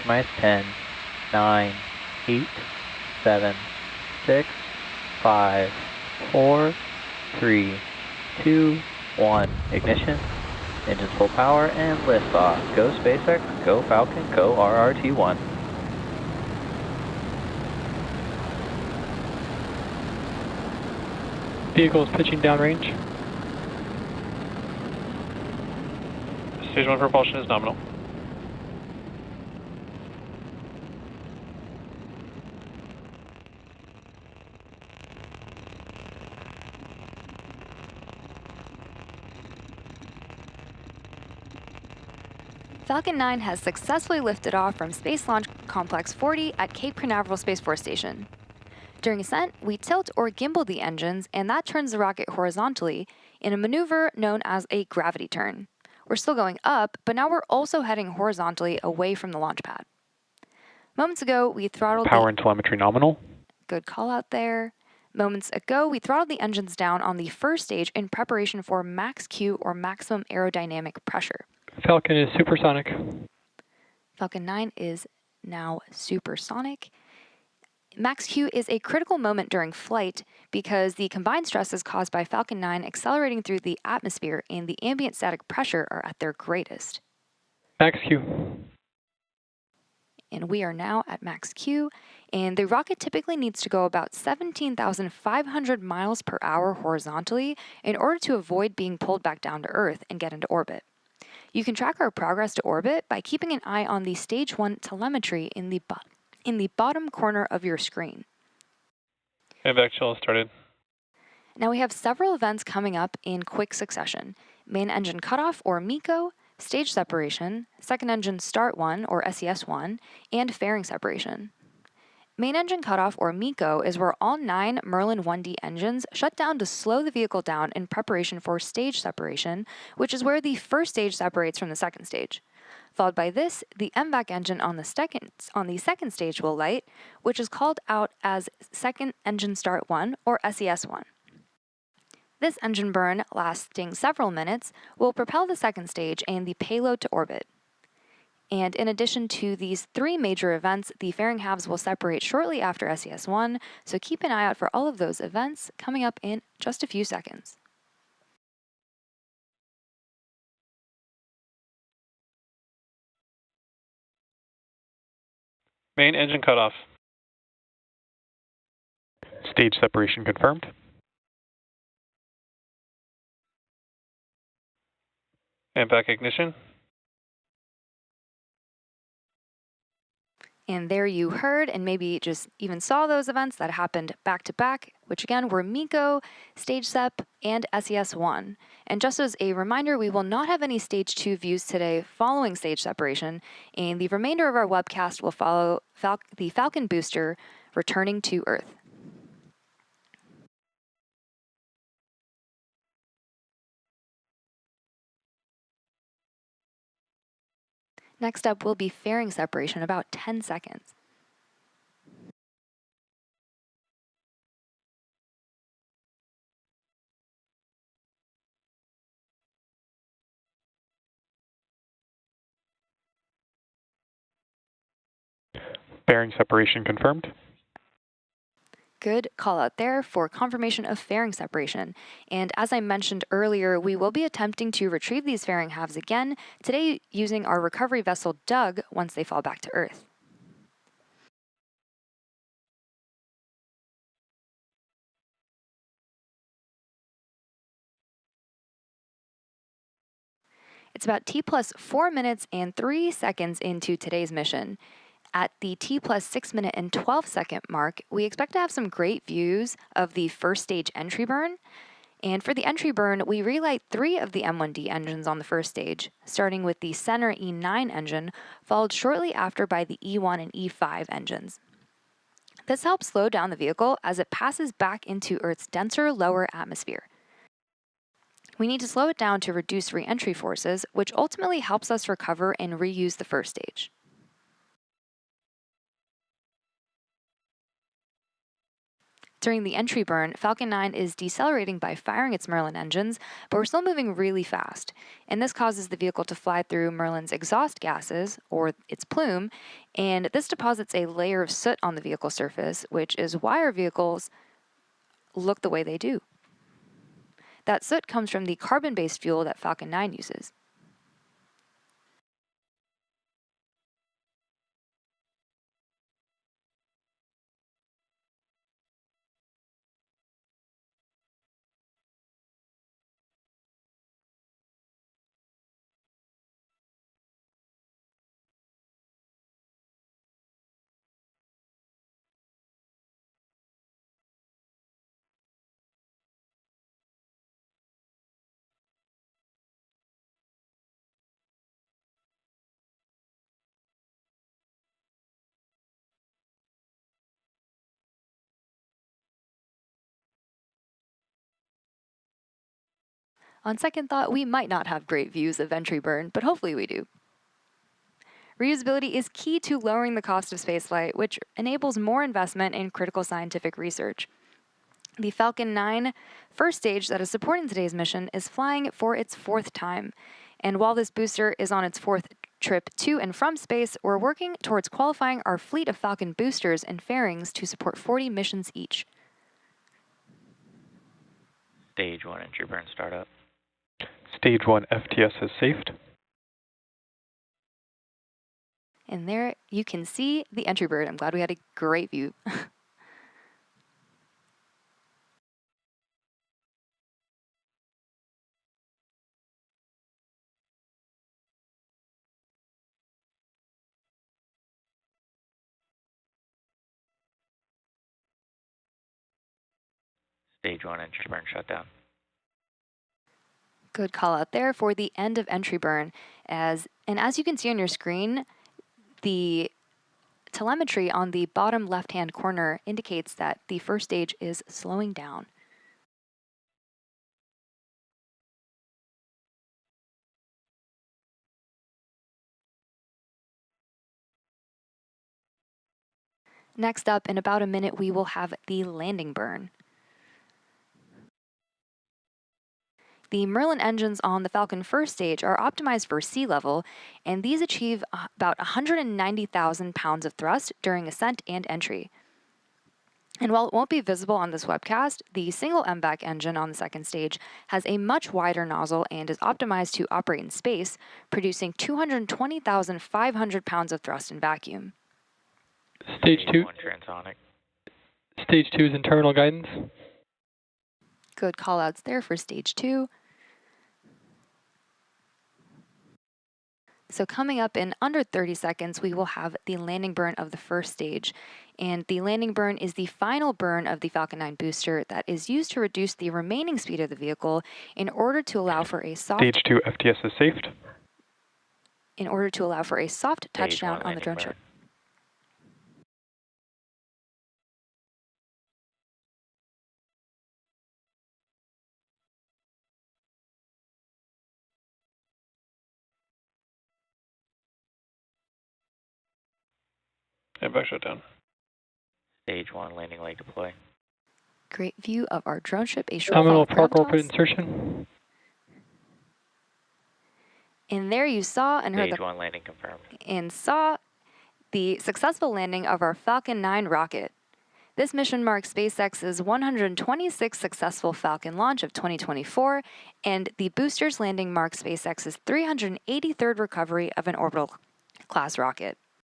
maximize 10, 9, 8, 7, 6, 5, 4, 3, 2, 1. Ignition, engines full power, and liftoff. Go SpaceX, go Falcon, go RRT-1. Vehicle is pitching downrange. Stage 1 propulsion is nominal. Falcon 9 has successfully lifted off from Space Launch Complex 40 at Cape Canaveral Space Force Station. During ascent, we tilt or gimbal the engines, and that turns the rocket horizontally in a maneuver known as a gravity turn. We're still going up, but now we're also heading horizontally away from the launch pad. Moments ago, we throttled Power and telemetry nominal. Good call out there. Moments ago, we throttled the engines down on the first stage in preparation for max Q, or maximum aerodynamic pressure. Falcon is supersonic. Falcon 9 is now supersonic. Max Q is a critical moment during flight because the combined stresses caused by Falcon 9 accelerating through the atmosphere and the ambient static pressure are at their greatest. Max Q. And we are now at max Q, and the rocket typically needs to go about 17,500 miles per hour horizontally in order to avoid being pulled back down to Earth and get into orbit. You can track our progress to orbit by keeping an eye on the Stage 1 telemetry in the bottom corner of your screen. And back chill started. Now we have several events coming up in quick succession. Main engine cutoff, or MECO, stage separation, second engine start 1, or SES1, and fairing separation. Main engine cutoff, or MECO, is where all 9 Merlin 1D engines shut down to slow the vehicle down in preparation for stage separation, which is where the first stage separates from the second stage. Followed by this, the MVAC engine on the second stage will light, which is called out as second engine start 1, or SES1. This engine burn, lasting several minutes, will propel the second stage and the payload to orbit. And in addition to these 3 major events, the fairing halves will separate shortly after SES1, so keep an eye out for all of those events coming up in just a few seconds. Main engine cutoff. Stage separation confirmed. And back ignition. And there you heard and maybe just even saw those events that happened back to back, which again were MECO, Stage Sep, and SES1. And just as a reminder, we will not have any Stage 2 views today following stage separation, and the remainder of our webcast will follow the Falcon booster returning to Earth. Next up will be fairing separation, about 10 seconds. Fairing separation confirmed. Good call out there for confirmation of fairing separation. And as I mentioned earlier, we will be attempting to retrieve these fairing halves again, today using our recovery vessel Doug once they fall back to Earth. It's about T plus 4 minutes and 3 seconds into today's mission. At the T plus 6 minute and 12 second mark, we expect to have some great views of the first stage entry burn. And for the entry burn, we relight 3 of the M1D engines on the first stage, starting with the center E9 engine, followed shortly after by the E1 and E5 engines. This helps slow down the vehicle as it passes back into Earth's denser lower atmosphere. We need to slow it down to reduce re-entry forces, which ultimately helps us recover and reuse the first stage. During the entry burn, Falcon 9 is decelerating by firing its Merlin engines, but we're still moving really fast. And this causes the vehicle to fly through Merlin's exhaust gases, or its plume, and this deposits a layer of soot on the vehicle surface, which is why our vehicles look the way they do. That soot comes from the carbon-based fuel that Falcon 9 uses. On second thought, we might not have great views of entry burn, but hopefully we do. Reusability is key to lowering the cost of spaceflight, which enables more investment in critical scientific research. The Falcon 9 first stage that is supporting today's mission is flying for its 4th time. And while this booster is on its 4th trip to and from space, we're working towards qualifying our fleet of Falcon boosters and fairings to support 40 missions each. Stage 1 entry burn startup. Stage 1 FTS is safed. And there you can see the entry bird. I'm glad we had a great view. Stage 1 entry burn shutdown. Good call out there for the end of entry burn. As you can see on your screen, the telemetry on the bottom left-hand corner indicates that the first stage is slowing down. Next up, in about a minute, we will have the landing burn. The Merlin engines on the Falcon first stage are optimized for sea level, and these achieve about 190,000 pounds of thrust during ascent and entry. And while it won't be visible on this webcast, the single MVAC engine on the second stage has a much wider nozzle and is optimized to operate in space, producing 220,500 pounds of thrust in vacuum. Stage 2. 1 transonic. Stage 2 is internal guidance. Good callouts there for stage 2. So coming up in under 30 seconds, we will have the landing burn of the first stage. And the landing burn is the final burn of the Falcon 9 booster that is used to reduce the remaining speed of the vehicle in order to allow for a soft... Stage 2 FTS is safed. In order to allow for a soft touchdown on the drone ship. And back shutdown. Stage 1 landing leg deploy. Great view of our drone ship, a short Nominal fall park orbit gravitas. insertion. And there you saw and heard Stage 1 landing confirmed. the successful landing of our Falcon 9 rocket. This mission marks SpaceX's 126th successful Falcon launch of 2024, and the booster's landing marks SpaceX's 383rd recovery of an orbital class rocket.